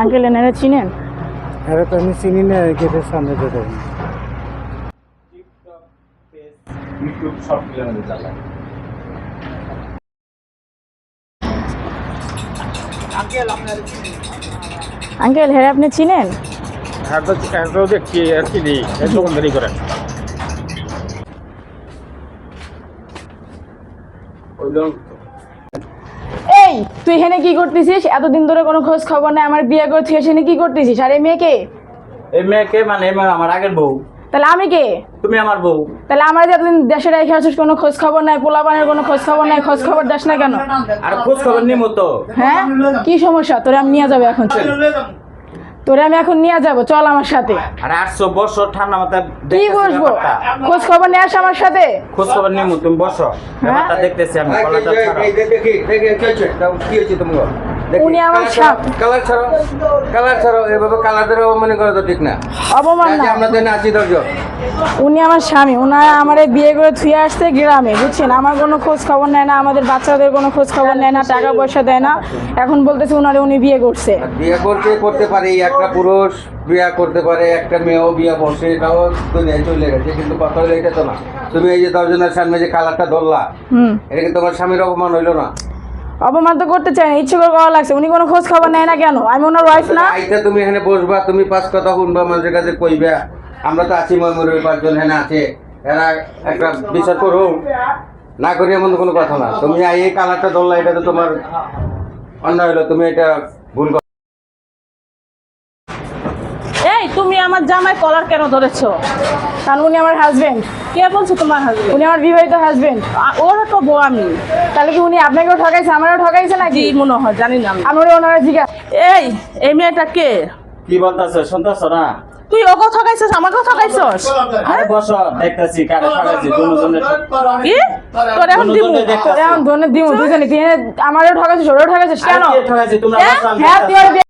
Uncle এনারা চিনেন? আরে তো আমি চিনি না, গেটের সামনে যেতে হবে। ইউটিউব সব মিলানো চালায়। আঙ্কেল হ্যাঁ আপনি চিনেন? হ্যাঁ তো দেখছি আর কি নেই, দোকানদারি করেন। এই তুই এখানে কি করতেছিস? এতদিন ধরে কোনো খোঁজ খবর নাই, আমার বিয়ে করে তুই এখানে কি করতেছিস? আর এই মেয়েকে? এই মেয়েকে মানে আমার আগের বউ। তাহলে আমি কে? তুমি আমার বউ। তাহলে আমার যে এতদিন দেশে রেখে আসিস, কোনো খোঁজ খবর নাই, পোলাপানের কোনো খোঁজ খবর নাই, খোঁজ খবর দাস না কেন? আর খোঁজ খবর নিমো তো। হ্যাঁ কি সমস্যা? তোরে আমি নিয়ে যাবো এখন, তোরে আমি এখন নিয়ে যাবো, চল আমার সাথে। আর 800 বছর ঠান্ডা মাথায় কি বসবো? খোঁজ খবর নিয়ে আস আমার সাথে। খোঁজ খবর নিমো, তুমি বসো। ব্যাপারটা দেখতেছি আমি। কলাটা ছাড়ো। উনি আমার কালার ছাড়ো এভাবে কালার ধরে মনে করো তো ঠিক না। অপমান না, আমরা তো নাচি দরজা। উনি আমার স্বামী, ওনারা আমার বিয়ে করে থুয়ে আসছে গ্রামে, বুঝছেন? আমার কোনো খোঁজ খবর নেয় না, আমাদের বাচ্চাদের কোনো খোঁজ খবর নেয় না, টাকা পয়সা দেয় না। এখন বলতেছে ওনারে উনি বিয়ে করছে। বিয়ে করতে পারে একটা পুরুষ, বিয়ে করতে পারে একটা মেয়েও, বিয়ে বসে এটাও দুনিয়ায় চলে গেছে। কিন্তু কথা হলো এটা তো না, তুমি এই যে দশজনের সামনে যে কালারটা ধরলা, এটা কি তোমার স্বামীর অপমান হইলো না? অপমান তো করতে চাই না, ইচ্ছে করে করা লাগছে। উনি কোনো খোঁজ খবর নেয় না কেন? আমি ওনার ওয়াইফ না? আইতে তুমি এখানে বসবা, তুমি 5 কথা শুনবা, মানুষের কাছে কইবা। আমরা তো আছি, ময়মুরের 5 জন এখানে আছে, এরা একটা বিচার করো না করি, এমন কোনো কথা না। তুমি এই কালারটা ধরলা, এটা তো তোমার অন্যায় হইলো, তুমি এটা ভুল। এই তুমি আমার জামাই কলার কেন ধরেছো? কারণ উনি আমার হাজবেন্ড। কে বলছো তোমার হাজবেন্ড? উনি আমার বিবাহিত হাজবেন্ড। ওরা তো বউ আমি। তাহলে কি উনি আপনাকেও ঠকাইছে, আমারও ঠকাইছে নাকি? কি মনে হয় জানি না আমি। আমি ওনারা জিজ্ঞাসা। এই মেয়েটা কে? কি বলতাছো? শুনতাছো না? তুই ওকে ঠকাইছস, আমাকেও ঠকাইছস? আরে বসো, দেখতাছি কারে ঠকাইছি। দুজনে কি তোর এখন দিমু? এখন ধরে দিমু দুজনে, আমারও ঠকাইছিস, ওরও ঠকাইছিস কেন? ঠকাইছি তোমরা। হ্যাঁ তুই